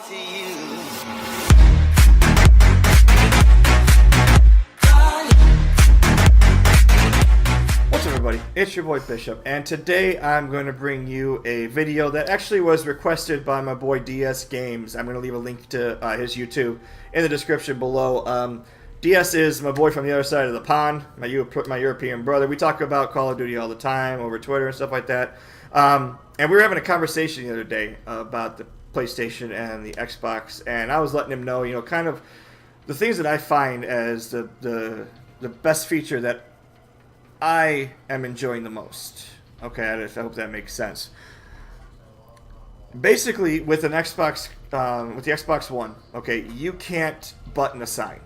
to you. What's up, everybody? It's your boy Bishop, and today I'm going to bring you a video that actually was requested by my boy DS Games. I'm going to leave a link to his YouTube in the description below. DS is my boy from the other side of the pond, my European brother. We talk about Call of Duty all the time over Twitter and stuff like that. And we were having a conversation the other day about the PlayStation and the Xbox, and I was letting him know, you know, kind of the things that I find as the best feature that I am enjoying the most. Okay, I hope that makes sense. Basically, with an Xbox, with the Xbox One, okay, you can't button assign.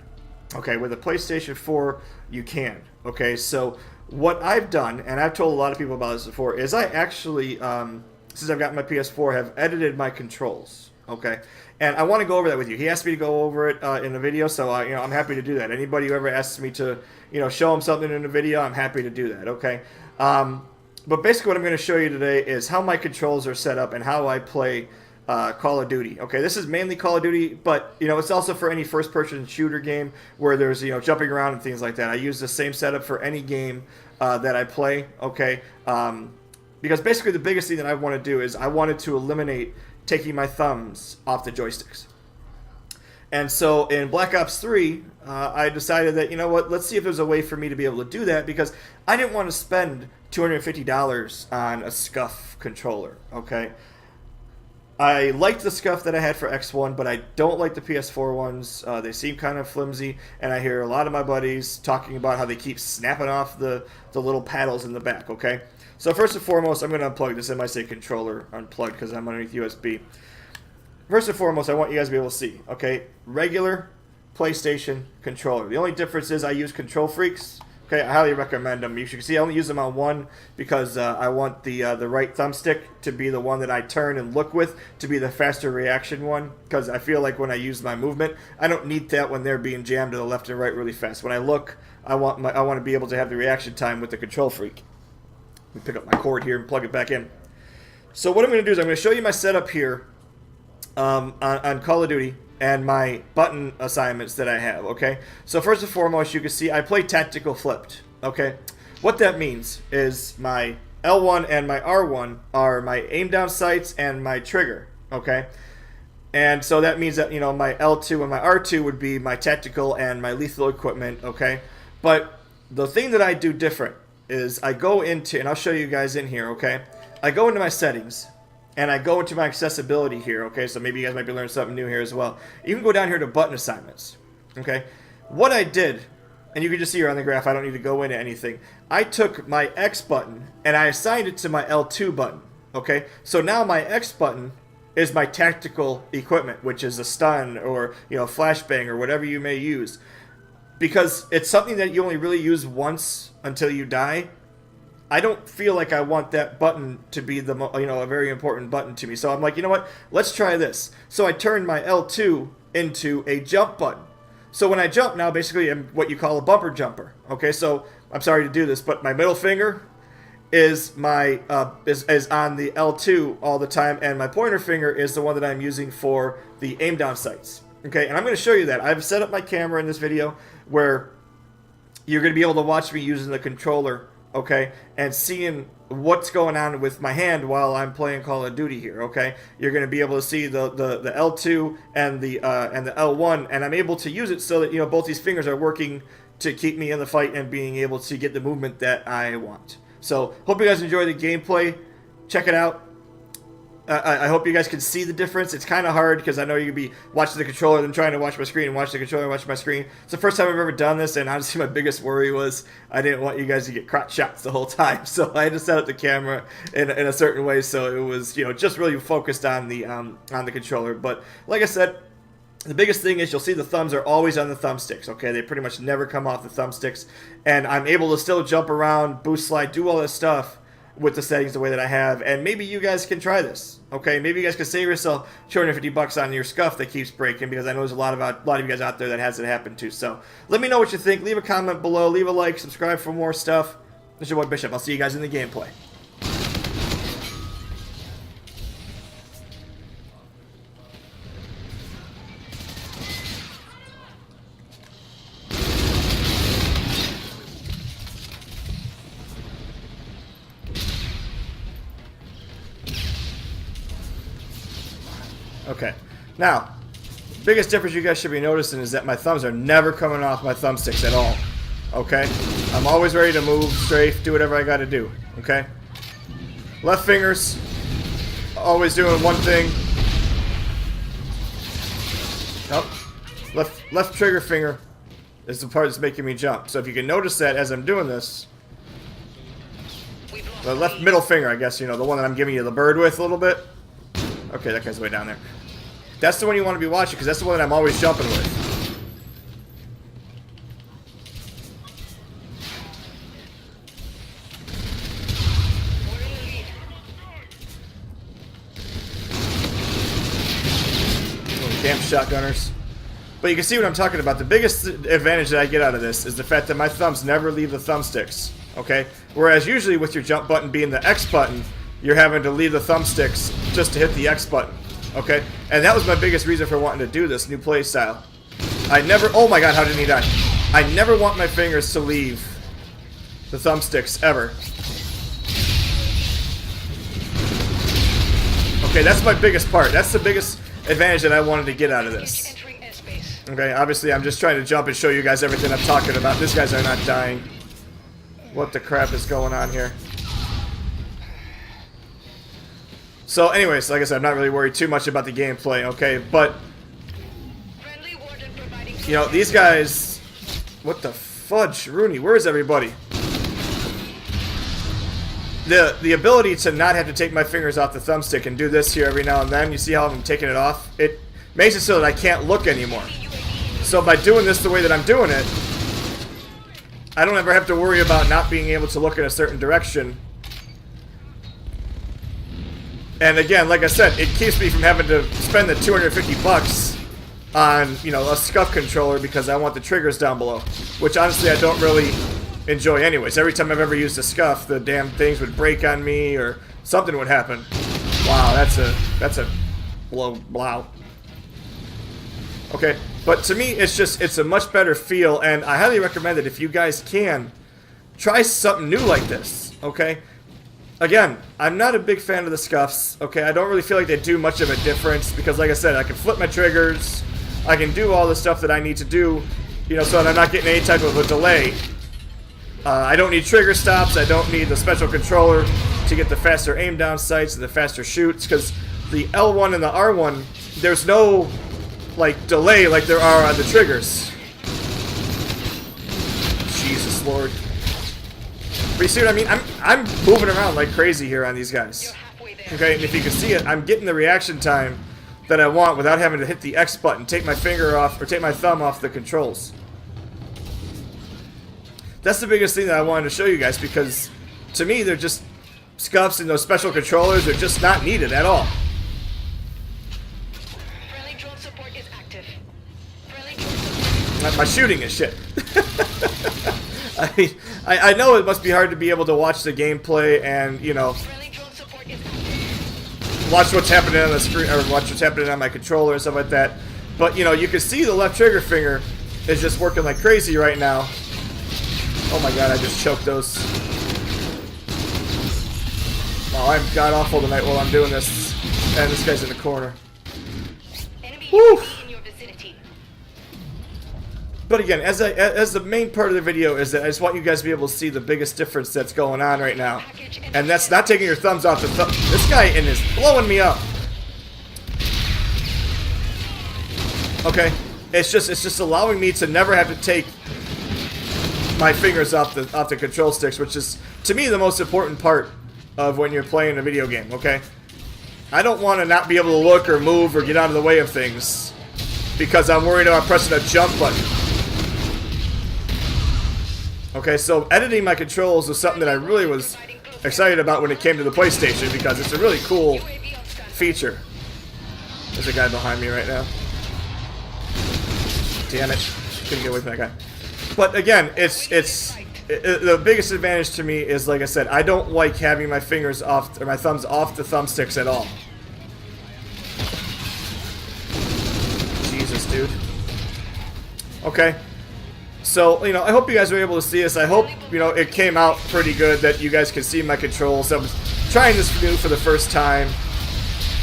Okay, with a PlayStation 4, you can. Okay, so what I've done, and I've told a lot of people about this before, is I actually, since I've got my PS4, have edited my controls. Okay, and I want to go over that with you. He asked me to go over it in a video, so you know, I'm happy to do that. Anybody who ever asks me to, you know, show them something in a video, I'm happy to do that. Okay, but basically what I'm going to show you today is how my controls are set up and how I play Call of Duty. Okay, this is mainly Call of Duty, but you know, it's also for any first-person shooter game where there's, you know, jumping around and things like that. I use the same setup for any game that I play. Okay, because basically the biggest thing that I want to do is I wanted to eliminate taking my thumbs off the joysticks. And so in Black Ops 3, I decided that, you know what, let's see if there's a way for me to be able to do that, because I didn't want to spend $250 on a Scuf controller. Okay, I liked the Scuf that I had for X1, but I don't like the PS4 ones. They seem kind of flimsy, and I hear a lot of my buddies talking about how they keep snapping off the little paddles in the back, okay? So first and foremost, I'm going to unplug this. It might say controller unplugged because I'm underneath USB. First and foremost, I want you guys to be able to see, okay? Regular PlayStation controller. The only difference is I use Control Freaks. Okay, I highly recommend them. You should see I only use them on one because I want the right thumbstick to be the one that I turn and look with, to be the faster reaction one, because I feel like when I use my movement, I don't need that when they're being jammed to the left and right really fast. When I look, I want to be able to have the reaction time with the Control Freak. Let me pick up my cord here and plug it back in. So what I'm going to do is I'm going to show you my setup here on Call of Duty and my button assignments that I have, okay? So first and foremost, you can see I play tactical flipped, okay? What that means is my L1 and my R1 are my aim down sights and my trigger, okay? And so that means that, you know, my L2 and my R2 would be my tactical and my lethal equipment, okay? But the thing that I do different is I go into, and I'll show you guys in here, okay? I go into my settings, and I go into my accessibility here, okay? So maybe you guys might be learning something new here as well. You can go down here to button assignments, okay? What I did, and you can just see here on the graph, I don't need to go into anything. I took my X button, and I assigned it to my L2 button, okay? So now my X button is my tactical equipment, which is a stun or, you know, flashbang or whatever you may use. Because it's something that you only really use once until you die, I don't feel like I want that button to be the, you know, a very important button to me. So I'm like, you know what? Let's try this. So I turned my L2 into a jump button. So when I jump now, basically I'm what you call a bumper jumper. Okay, so I'm sorry to do this, but my middle finger is my is on the L2 all the time, and my pointer finger is the one that I'm using for the aim down sights. Okay, and I'm going to show you that. I've set up my camera in this video where you're going to be able to watch me using the controller, okay, and seeing what's going on with my hand while I'm playing Call of Duty here, okay? You're going to be able to see the L2 and the L1, and I'm able to use it so that, you know, both these fingers are working to keep me in the fight and being able to get the movement that I want. So, hope you guys enjoy the gameplay. Check it out. I hope you guys can see the difference. It's kind of hard because I know you could be watching the controller then trying to watch my screen and watch the controller and watch my screen. It's the first time I've ever done this, and honestly my biggest worry was I didn't want you guys to get crotch shots the whole time. So I had to set up the camera in a certain way so it was, you know, just really focused on the controller. But like I said, the biggest thing is you'll see the thumbs are always on the thumbsticks, okay? They pretty much never come off the thumbsticks. And I'm able to still jump around, boost slide, do all this stuff with the settings the way that I have, and maybe you guys can try this, okay? Maybe you guys can save yourself $250 on your Scuf that keeps breaking, because I know there's a lot of you guys out there that has it happen to. So let me know what you think. Leave a comment below, leave a like, subscribe for more stuff. This is your boy Bishop. I'll see you guys in the gameplay. Okay. Now, biggest difference you guys should be noticing is that my thumbs are never coming off my thumbsticks at all. Okay? I'm always ready to move, strafe, do whatever I gotta do. Okay? Left fingers, always doing one thing. Nope. Left trigger finger is the part that's making me jump. So if you can notice that as I'm doing this, the left middle finger, I guess, you know, the one that I'm giving you the bird with a little bit. Okay, that guy's way down there. That's the one you want to be watching, because that's the one that I'm always jumping with. Little damn shotgunners. But you can see what I'm talking about. The biggest advantage that I get out of this is the fact that my thumbs never leave the thumbsticks. Okay? Whereas usually with your jump button being the X button, you're having to leave the thumbsticks just to hit the X button. Okay? And that was my biggest reason for wanting to do this new play style. I never... Oh my god, how did he die? I never want my fingers to leave the thumbsticks, ever. Okay, that's my biggest part. That's the biggest advantage that I wanted to get out of this. Okay, obviously I'm just trying to jump and show you guys everything I'm talking about. These guys are not dying. What the crap is going on here? So anyways, like I said, I'm not really worried too much about the gameplay, okay? But, you know, these guys... What the fudge? Rooney, where is everybody? The ability to not have to take my fingers off the thumbstick and do this here every now and then, you see how I'm taking it off? It makes it so that I can't look anymore. So by doing this the way that I'm doing it, I don't ever have to worry about not being able to look in a certain direction. And again, like I said, it keeps me from having to spend the 250 bucks on, you know, a Scuf controller because I want the triggers down below. Which honestly I don't really enjoy anyways. Every time I've ever used a Scuf, the damn things would break on me or something would happen. Wow, that's a blow. Okay, but to me, it's a much better feel, and I highly recommend it if you guys can. Try something new like this, okay? Again, I'm not a big fan of the Scufs, okay? I don't really feel like they do much of a difference, because like I said, I can flip my triggers, I can do all the stuff that I need to do, you know, so that I'm not getting any type of a delay. I don't need trigger stops, I don't need the special controller to get the faster aim down sights and the faster shoots, because the L1 and the R1, there's no... like delay like there are on the triggers. Jesus Lord. But you see what I mean? I'm moving around like crazy here on these guys. Okay, and if you can see it, I'm getting the reaction time that I want without having to hit the X button, take my finger off, or take my thumb off the controls. That's the biggest thing that I wanted to show you guys, because to me they're just Scufs, and those special controllers are just not needed at all. My shooting is shit. I mean, I know it must be hard to be able to watch the gameplay and, you know, watch what's happening on the screen, or watch what's happening on my controller and stuff like that. But, you know, you can see the left trigger finger is just working like crazy right now. Oh my god, I just choked those. Oh, I'm god-awful tonight while I'm doing this. And this guy's in the corner. Woo! But again, as the main part of the video is that I just want you guys to be able to see the biggest difference that's going on right now. And that's not taking your thumbs off the thumb. This guy is blowing me up. Okay? It's just allowing me to never have to take my fingers off the control sticks, which is, to me, the most important part of when you're playing a video game, okay? I don't want to not be able to look or move or get out of the way of things because I'm worried about pressing a jump button. Okay, so editing my controls was something that I really was excited about when it came to the PlayStation, because it's a really cool feature. There's a guy behind me right now. Damn it. Couldn't get away from that guy. But again, the biggest advantage to me is, like I said, I don't like having my fingers off, or my thumbs off the thumbsticks at all. Jesus, dude. Okay. So, you know, I hope you guys were able to see this. I hope, you know, it came out pretty good, that you guys could see my controls. I was trying this new for the first time.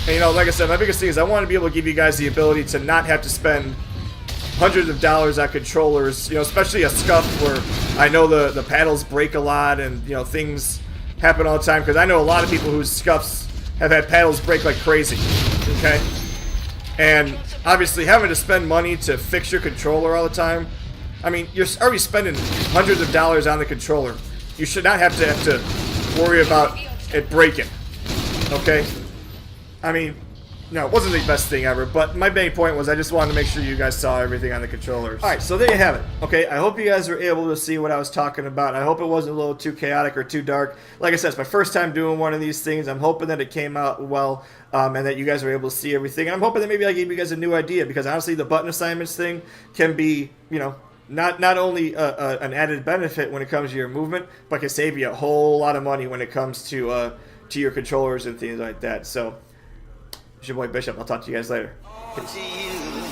And, you know, like I said, my biggest thing is I want to be able to give you guys the ability to not have to spend hundreds of dollars on controllers, you know, especially a Scuf where I know the paddles break a lot and, you know, things happen all the time, because I know a lot of people whose Scufs have had paddles break like crazy, okay? And obviously having to spend money to fix your controller all the time, I mean, you're already spending hundreds of dollars on the controller. You should not have to worry about it breaking, okay? I mean, no, it wasn't the best thing ever, but my main point was I just wanted to make sure you guys saw everything on the controllers. Alright, so there you have it. Okay, I hope you guys were able to see what I was talking about. I hope it wasn't a little too chaotic or too dark. Like I said, it's my first time doing one of these things. I'm hoping that it came out well, and that you guys were able to see everything. And I'm hoping that maybe I gave you guys a new idea, because honestly, the button assignments thing can be, you know, not only an added benefit when it comes to your movement, but can save you a whole lot of money when it comes to your controllers and things like that. So, it's your boy Bishop. I'll talk to you guys later. Peace.